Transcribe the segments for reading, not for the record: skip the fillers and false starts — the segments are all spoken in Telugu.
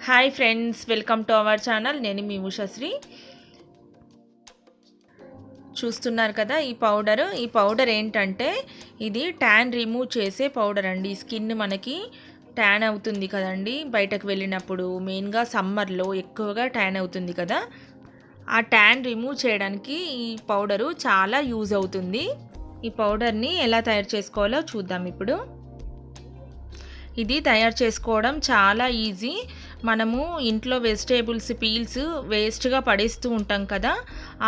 Hi friends, welcome to our channel. నేను మీ ఉషశ్రీ. చూస్తున్నారు కదా ఈ పౌడర్ ఏంటంటే ఇది ట్యాన్ రిమూవ్ చేసే పౌడర్ అండి. స్కిన్ మనకి ట్యాన్ అవుతుంది కదండి బయటకు వెళ్ళినప్పుడు, మెయిన్గా సమ్మర్లో ఎక్కువగా ట్యాన్ అవుతుంది కదా, ఆ ట్యాన్ రిమూవ్ చేయడానికి ఈ పౌడరు చాలా యూజ్ అవుతుంది. ఈ పౌడర్ని ఎలా తయారు చేసుకోవాలో చూద్దాం ఇప్పుడు. ఇది తయారు చేసుకోవడం చాలా ఈజీ. మనము ఇంట్లో వెజిటేబుల్స్ పీల్స్ వేస్ట్గా పడేస్తూ ఉంటాం కదా,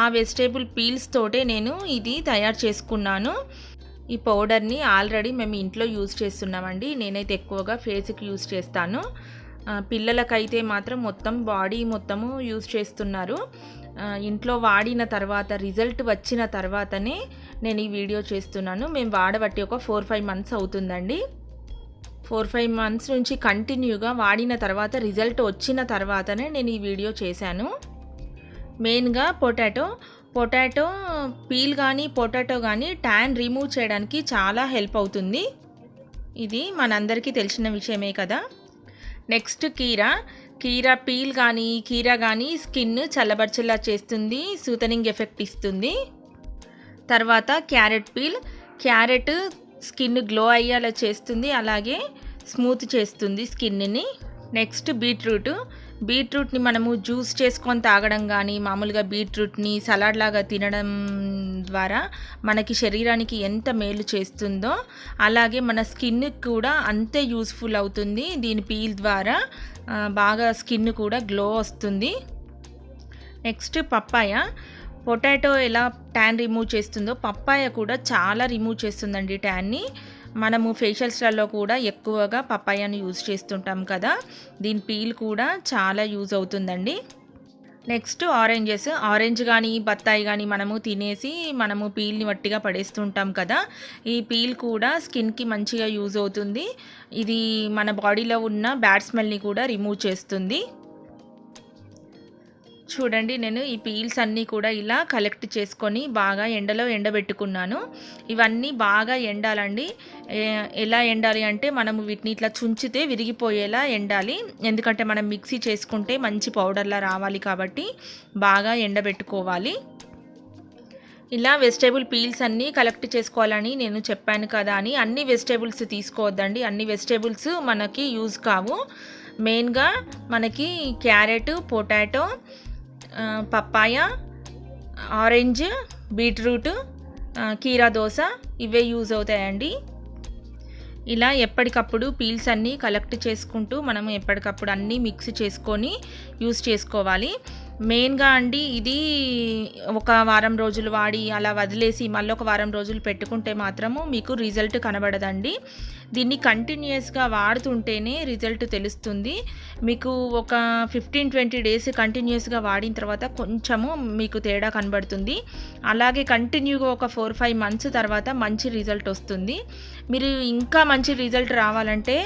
ఆ వెజిటేబుల్ పీల్స్ తోటే నేను ఇది తయారు చేసుకున్నాను. ఈ పౌడర్ని ఆల్రెడీ మేము ఇంట్లో యూజ్ చేస్తున్నామండి. నేనైతే ఎక్కువగా ఫేస్కి యూజ్ చేస్తాను. పిల్లలకైతే మాత్రం మొత్తం బాడీ మొత్తము యూజ్ చేస్తున్నారు. ఇంట్లో వాడిన తర్వాత రిజల్ట్ వచ్చిన తర్వాతనే నేను ఈ వీడియో చేస్తున్నాను. మేము వాడబట్టి ఒక 4-5 మంత్స్ అవుతుందండి. 4-5 మంత్స్ నుంచి కంటిన్యూగా వాడిన తర్వాత రిజల్ట్ వచ్చిన తర్వాతనే నేను ఈ వీడియో చేశాను. మెయిన్గా పొటాటో పీల్ కానీ పొటాటో కానీ ట్యాన్ రిమూవ్ చేయడానికి చాలా హెల్ప్ అవుతుంది. ఇది మనందరికీ తెలిసిన విషయమే కదా. నెక్స్ట్ కీరా పీల్ కానీ కీరా కానీ స్కిన్ చల్లబర్చేలా చేస్తుంది, సూతనింగ్ ఎఫెక్ట్ ఇస్తుంది. తర్వాత క్యారెట్ స్కిన్ గ్లో అయ్యేలా చేస్తుంది, అలాగే స్మూత్ చేస్తుంది స్కిన్ని. నెక్స్ట్ బీట్రూట్ని మనము జ్యూస్ చేసుకొని తాగడం కానీ, మామూలుగా బీట్రూట్ని సలాడ్ లాగా తినడం ద్వారా మనకి శరీరానికి ఎంత మేలు చేస్తుందో అలాగే మన స్కిన్కి కూడా అంతే యూస్ఫుల్ అవుతుంది. దీని పీల్ ద్వారా బాగా స్కిన్ కూడా గ్లో వస్తుంది. నెక్స్ట్ పొటాటో ఎలా ట్యాన్ రిమూవ్ చేస్తుందో పప్పాయ కూడా చాలా రిమూవ్ చేస్తుందండి ట్యాన్ని. మనము ఫేషియల్స్లలో కూడా ఎక్కువగా పప్పాయను యూజ్ చేస్తుంటాం కదా, దీని పీల్ కూడా చాలా యూజ్ అవుతుందండి. నెక్స్ట్ ఆరెంజ్ కానీ బత్తాయి కానీ మనము తినేసి మనము పీల్ని వట్టిగా పడేస్తుంటాం కదా, ఈ పీల్ కూడా స్కిన్కి మంచిగా యూజ్ అవుతుంది. ఇది మన బాడీలో ఉన్న బ్యాడ్ స్మెల్ని కూడా రిమూవ్ చేస్తుంది. చూడండి, నేను ఈ పీల్స్ అన్నీ కూడా ఇలా కలెక్ట్ చేసుకొని బాగా ఎండలో ఎండబెట్టుకున్నాను. ఇవన్నీ బాగా ఎండాలండి. ఎలా ఎండాలి అంటే మనము వీటిని ఇట్లా చుంచితే విరిగిపోయేలా ఎండాలి. ఎందుకంటే మనం మిక్సీ చేసుకుంటే మంచి పౌడర్లా రావాలి కాబట్టి బాగా ఎండబెట్టుకోవాలి. ఇలా వెజిటేబుల్ పీల్స్ అన్నీ కలెక్ట్ చేసుకోవాలని నేను చెప్పాను కదా అని అన్ని వెజిటేబుల్స్ తీసుకోవద్దండి. అన్ని వెజిటేబుల్స్ మనకి యూజ్ కావు. మెయిన్గా మనకి carrot, potato, papaya, orange, beetroot, కీరా దోస ఇవే యూజ్ అవుతాయండి. ఇలా ఎప్పటికప్పుడు పీల్స్ అన్నీ కలెక్ట్ చేసుకుంటూ మనము ఎప్పటికప్పుడు అన్నీ మిక్స్ చేసుకొని యూజ్ చేసుకోవాలి. మెయిన్గా అండి ఇది ఒక వారం రోజులు వాడి అలా వదిలేసి మళ్ళీ ఒక వారం రోజులు పెట్టుకుంటే మాత్రము మీకు రిజల్ట్ కనబడదండి. దీన్ని కంటిన్యూస్గా వాడుతుంటేనే రిజల్ట్ తెలుస్తుంది. మీకు ఒక 15-20 డేస్ కంటిన్యూస్గా వాడిన తర్వాత కొంచెము మీకు తేడా కనబడుతుంది. అలాగే కంటిన్యూగా ఒక 4-5 మంత్స్ తర్వాత మంచి రిజల్ట్ వస్తుంది. మీరు ఇంకా మంచి రిజల్ట్ రావాలంటే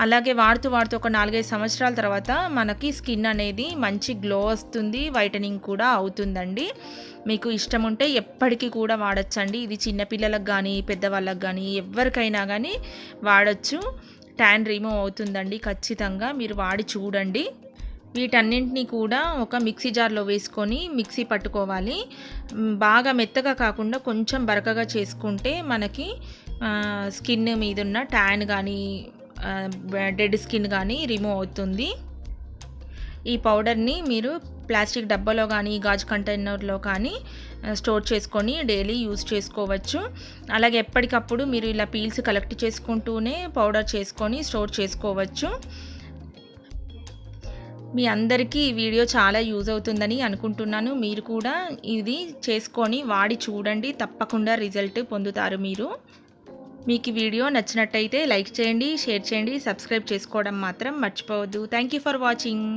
అలాగే వాడుతూ ఒక 4-5 సంవత్సరాల తర్వాత మనకి స్కిన్ అనేది మంచి గ్లో వస్తుంది, వైటనింగ్ కూడా అవుతుందండి. మీకు ఇష్టం ఉంటే ఎప్పటికీ కూడా వాడచ్చండి. ఇది చిన్నపిల్లలకు కానీ పెద్దవాళ్ళకి కానీ ఎవరికైనా కానీ వాడచ్చు. ట్యాన్ రిమూవ్ అవుతుందండి. ఖచ్చితంగా మీరు వాడి చూడండి. వీటన్నింటినీ కూడా ఒక మిక్సీ జార్లో వేసుకొని మిక్సీ పట్టుకోవాలి. బాగా మెత్తగా కాకుండా కొంచెం బరకగా చేసుకుంటే మనకి స్కిన్ మీద ఉన్న ట్యాన్ కానీ డెడ్ స్కిన్ కానీ రిమూవ్ అవుతుంది. ఈ పౌడర్ని మీరు ప్లాస్టిక్ డబ్బాలో కానీ గాజు కంటైనర్లో కానీ స్టోర్ చేసుకొని డైలీ యూజ్ చేసుకోవచ్చు. అలాగే ఎప్పటికప్పుడు మీరు ఇలా పీల్స్ కలెక్ట్ చేసుకుంటూనే పౌడర్ చేసుకొని స్టోర్ చేసుకోవచ్చు. మీ అందరికీ ఈ వీడియో చాలా యూజ్ అవుతుందని అనుకుంటున్నాను. మీరు కూడా ఇది చేసుకొని వాడి చూడండి, తప్పకుండా రిజల్ట్ పొందుతారు మీరు. మీకు ఈ వీడియో నచ్చినట్టయితే లైక్ చేయండి, షేర్ చేయండి, సబ్స్క్రైబ్ చేసుకోవడం మాత్రం మర్చిపోవద్దు. Thank you for watching.